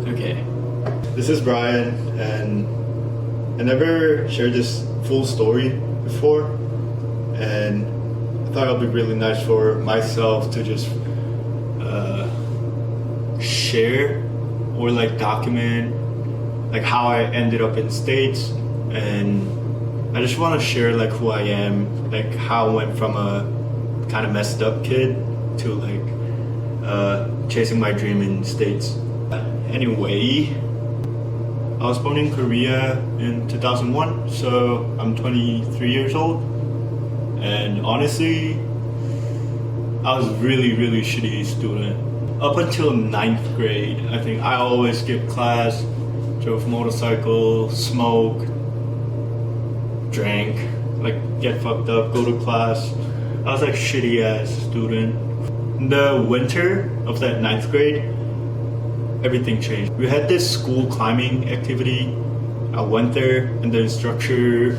Okay. This is Brian, and I never shared this full story before, and I thought it would be really nice for myself to just share or like document like how I ended up in States, and I just want to share like who I am, like how I went from a kind of messed up kid to like chasing my dream in States. Anyway, I was born in Korea in 2001, so I'm 23 years old, and honestly, I was really shitty student. Up until 9th grade, I think I always skipped class, drove motorcycle, smoked, drank, like get fucked up, go to class. I was like shitty ass student. In the winter of that 9th grade, everything changed. We had this school climbing activity. I went there, and the instructor,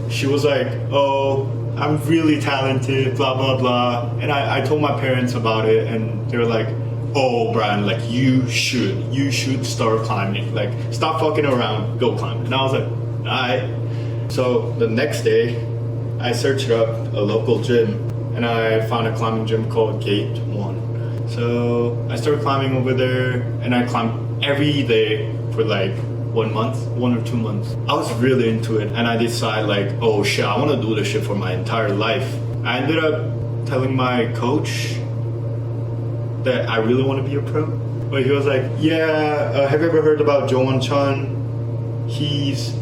she was like, "Oh, I'm really talented, blah blah blah." And I told my parents about it, and they were like, "Oh, Brian, like you should start climbing. Like stop fucking around, go climb." And I was like, "Alright." So the next day, I searched up a local gym, and I found a climbing gym called Gate 1. So I started climbing over there, and I climbed every day for like 1 month, 1 or 2 months. I was really into it, and I decided like, oh shit, I want to do this shit for my entire life. I ended up telling my coach that I really want to be a pro. But he was like, yeah, have you ever heard about Jongwon Chun? He's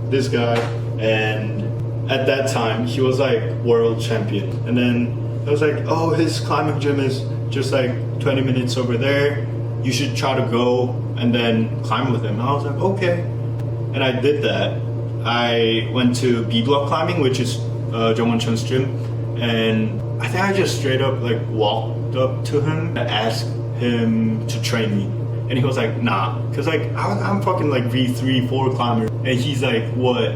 this guy. And at that time, he was like world champion. And then I was like, oh, his climbing gym is just like 20 minutes over there. You should try to go and then climb with him. And I was like, okay. And I did that. I went to B block climbing, which is Jongwon Chun's gym. And I think I just straight up like walked up to him and asked him to train me. And he was like, nah. Cause like I'm fucking like V3, 4 climber. And he's like, what?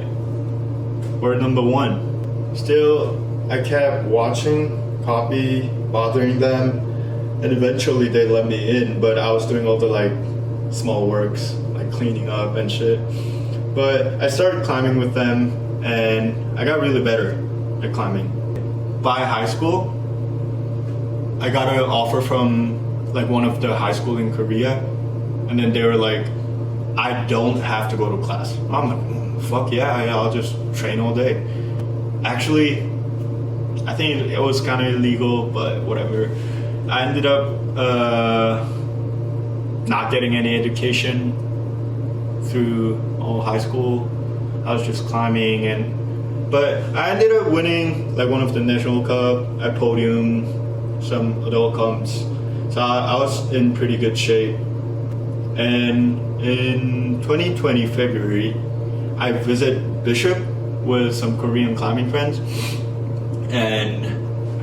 We're number 1. Still, I kept watching, copy, bothering them. And eventually they let me in, but I was doing all the like small works, like cleaning up and shit. But I started climbing with them, and I got really better at climbing. By high school, I got an offer from like one of the high school in Korea, and then they were like, I don't have to go to class. I'm like, fuck yeah, I'll just train all day. Actually, I think it was kind of illegal, but whatever. I ended up not getting any education through all high school. I was just climbing, but I ended up winning like one of the national cup. I podiumed some adult comps, so I was in pretty good shape. And in 2020 February, I visited Bishop with some Korean climbing friends, and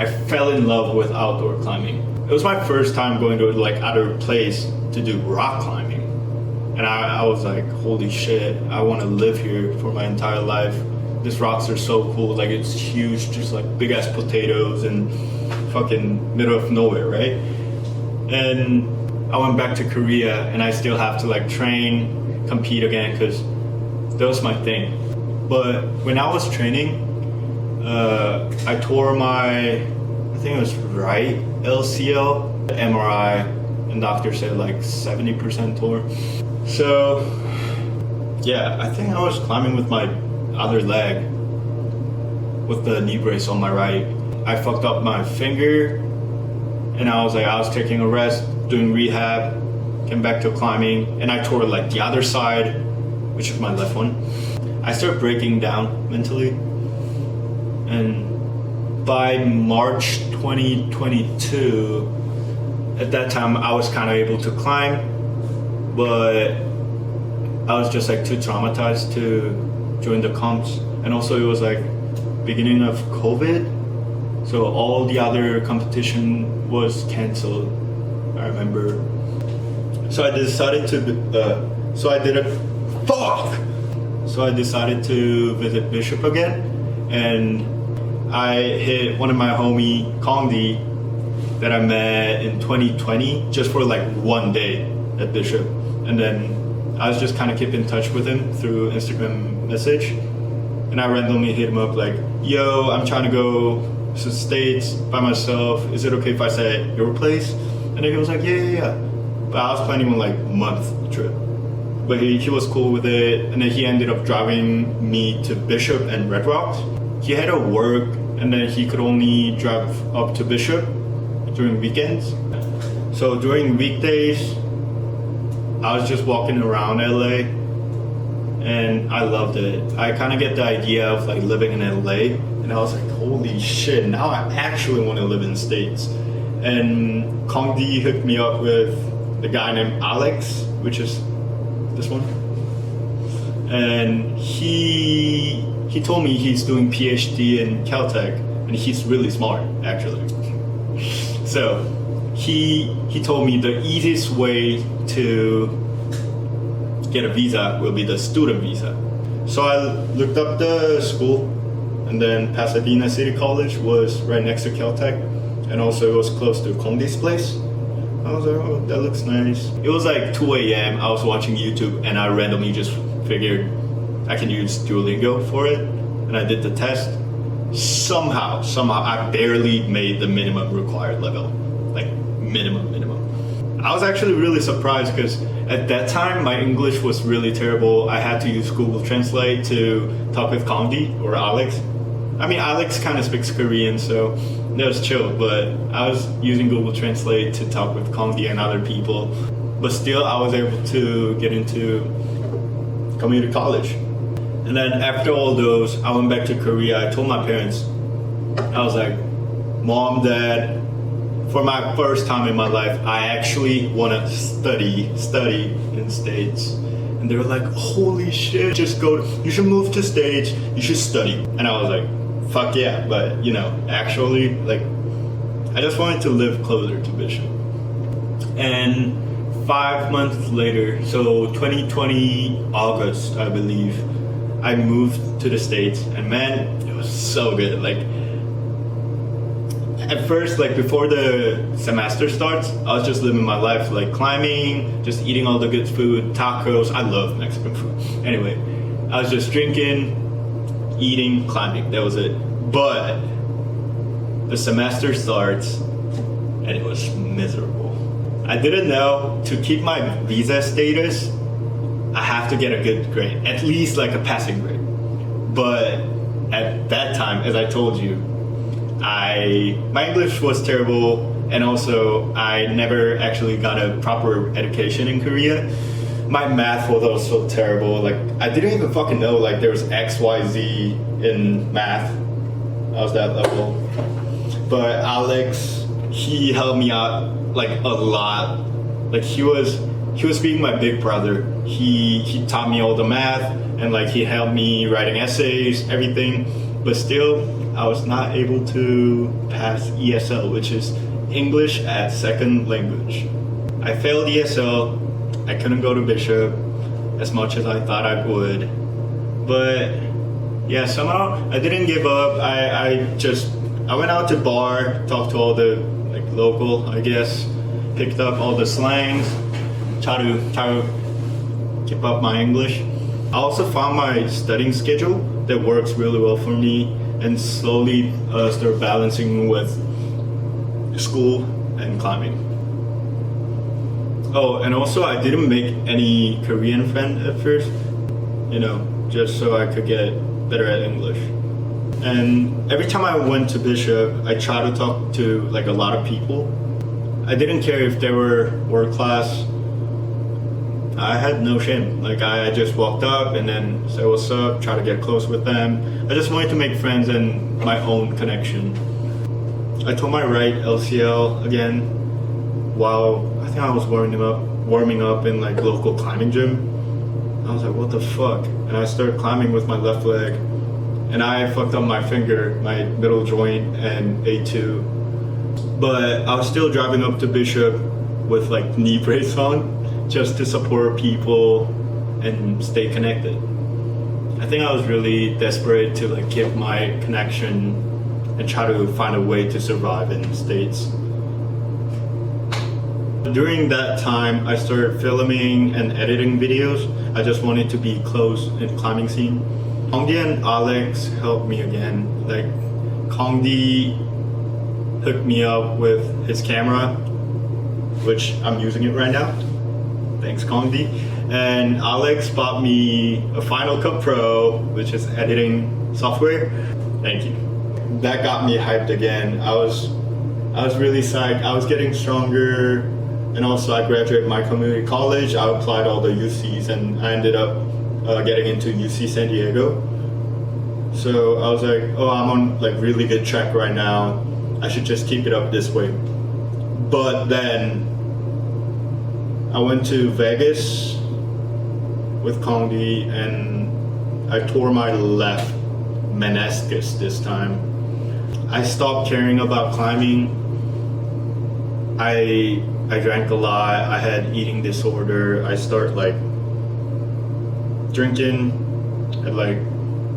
I fell in love with outdoor climbing. It was my first time going to like other place to do rock climbing, and I was like, holy shit, I want to live here for my entire life. These rocks are so cool, like it's huge, just like big ass potatoes and fucking middle of nowhere, right? And I went back to Korea, and I still have to like train, compete again, because that was my thing. But when I was training, I tore my, I think it was right LCL, MRI, and doctor said like 70% tore. So yeah, I think I was climbing with my other leg with the knee brace on my right. I fucked up my finger, and I was taking a rest, doing rehab, came back to climbing, and I tore like the other side, which is my left one. I started breaking down mentally, and by March 2022, at that time I was kind of able to climb, but I was just like too traumatized to join the comps. And also it was like beginning of COVID, so all the other competition was canceled, I remember. So I decided to visit Bishop again, and I hit one of my homie, Kongdi, that I met in 2020 just for like one day at Bishop. And then I was just kind of keep in touch with him through Instagram message. And I randomly hit him up like, yo, I'm trying to go to the States by myself. Is it okay if I stay at your place? And then he was like, yeah. But I was planning on like a month trip. But he was cool with it. And then he ended up driving me to Bishop and Red Rocks. He had to work and then he could only drive up to Bishop during weekends. So during weekdays, I was just walking around LA and I loved it. I kind of get the idea of like living in LA and I was like, holy shit, now I actually want to live in the States. And Kong Di hooked me up with the guy named Alex, which is this one. And he told me he's doing PhD in Caltech and he's really smart actually. So he told me the easiest way to get a visa will be the student visa. So I looked up the school and then Pasadena City College was right next to Caltech and also it was close to Condi's place. I was like, oh, that looks nice. It was like 2 a.m. I was watching YouTube and I randomly just figured I can use Duolingo for it. And I did the test. Somehow, I barely made the minimum required level. Like minimum. I was actually really surprised because at that time my English was really terrible. I had to use Google Translate to talk with Condi or Alex. I mean, Alex kind of speaks Korean, so that was chill, but I was using Google Translate to talk with Condi and other people. But still, I was able to get into community college. And then after all those, I went back to Korea. I told my parents, I was like, Mom, Dad, for my first time in my life, I actually want to study in States. And they were like, holy shit, just you should move to States, you should study. And I was like, fuck yeah, but you know, actually, like, I just wanted to live closer to Bishop. And 5 months later, so 2020 August, I believe, I moved to the States, and man, it was so good. Like, at first, like before the semester starts, I was just living my life, like climbing, just eating all the good food, tacos. I love Mexican food. Anyway, I was just drinking, eating, climbing. That was it. But the semester starts, and it was miserable. I didn't know to keep my visa status, I have to get a good grade, at least like a passing grade. But at that time, as I told you, my English was terrible, and also I never actually got a proper education in Korea. My math was also terrible. Like, I didn't even fucking know like there was X, Y, Z in math. I was that level. But Alex, he helped me out like a lot. Like he was being my big brother. He taught me all the math and like he helped me writing essays, everything. But still, I was not able to pass ESL, which is English as Second Language. I failed ESL. I couldn't go to Bishop as much as I thought I would. But yeah, somehow I didn't give up. I went out to bar, talked to all the like local, I guess, picked up all the slangs, try to keep up my English. I also found my studying schedule that works really well for me and slowly start balancing with school and climbing. Oh, and also I didn't make any Korean friend at first, you know, just so I could get better at English. And every time I went to Bishop, I tried to talk to like a lot of people. I didn't care if they were world class. I had no shame. Like I just walked up and then said what's up, try to get close with them. I just wanted to make friends and my own connection. I told my right LCL again while I think I was warming up in like local climbing gym. I was like, what the fuck? And I started climbing with my left leg and I fucked up my finger, my middle joint and A2. But I was still driving up to Bishop with like knee brace on just to support people and stay connected. I think I was really desperate to like keep my connection and try to find a way to survive in the States. During that time, I started filming and editing videos. I just wanted to be close in the climbing scene. Kongdi and Alex helped me again. Like, Kongdi hooked me up with his camera, which I'm using it right now. Thanks, Kongdi. And Alex bought me a Final Cut Pro, which is editing software. Thank you. That got me hyped again. I was really psyched. I was getting stronger, and also I graduated my community college. I applied all the UCs, and I ended up getting into UC San Diego. So I was like, oh, I'm on like really good track right now. I should just keep it up this way. But then I went to Vegas with Kongdi, and I tore my left meniscus this time. I stopped caring about climbing. I drank a lot. I had eating disorder. I start like drinking at like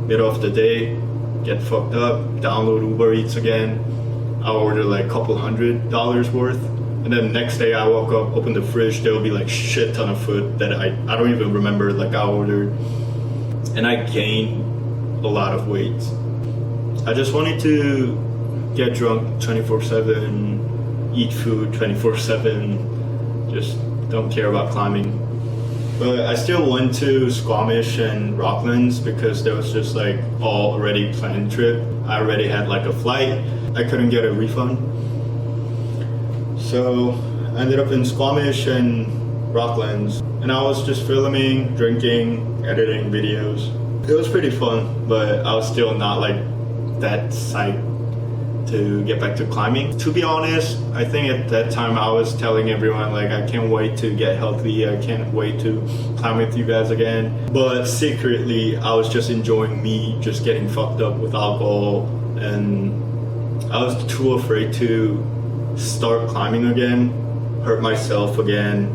middle of the day, get fucked up, download Uber Eats again. I'll order like a couple $100 worth. And then next day I woke up, open the fridge, there will be like shit ton of food that I don't even remember like I ordered. And I gained a lot of weight. I just wanted to get drunk 24/7, eat food 24/7, just don't care about climbing. But I still went to Squamish and Rocklands because there was just like already planned trip. I already had like a flight. I couldn't get a refund. So I ended up in Squamish and Rocklands, and I was just filming, drinking, editing videos. It was pretty fun, but I was still not like that psyched to get back to climbing. To be honest, I think at that time I was telling everyone like I can't wait to get healthy, I can't wait to climb with you guys again. But secretly I was just enjoying me just getting fucked up with alcohol, and I was too afraid to start climbing again, hurt myself again,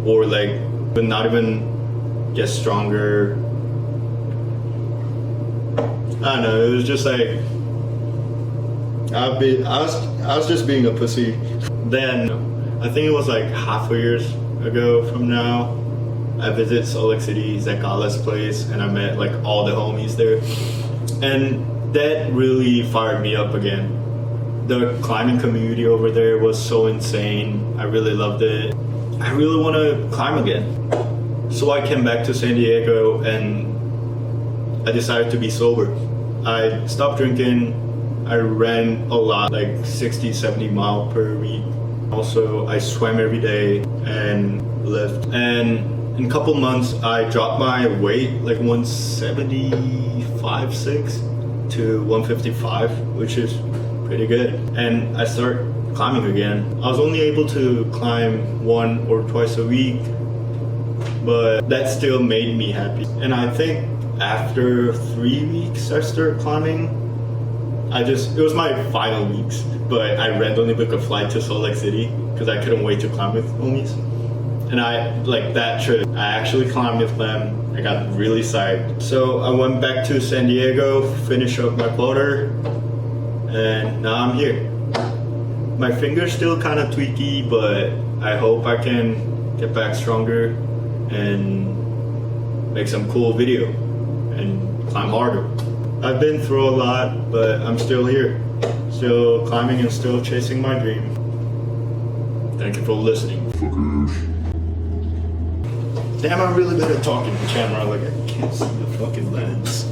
or like but not even get stronger. I don't know, it was just like I was just being a pussy. Then I think it was like half a year ago from now, I visited Salt Lake City, Zach Gala's place, and I met like all the homies there, and that really fired me up again. The climbing community over there was so insane. I really loved it. I really want to climb again. So I came back to San Diego and I decided to be sober. I stopped drinking. I ran a lot, like 60-70 miles per week. Also, I swam every day and lift. And in a couple months, I dropped my weight like 175.6 to 155, which is pretty good. And I started climbing again. I was only able to climb 1 or twice a week, but that still made me happy. And I think after 3 weeks I started climbing. It was my final weeks, but I randomly booked a flight to Salt Lake City because I couldn't wait to climb with homies. And like that trip, I actually climbed with them. I got really psyched. So I went back to San Diego, finished up my quota, and now I'm here. My finger's still kind of tweaky, but I hope I can get back stronger and make some cool video and climb harder. I've been through a lot, but I'm still here. Still climbing and still chasing my dream. Thank you for listening. Damn, I'm really good at talking to the camera, like I can't see the fucking lens.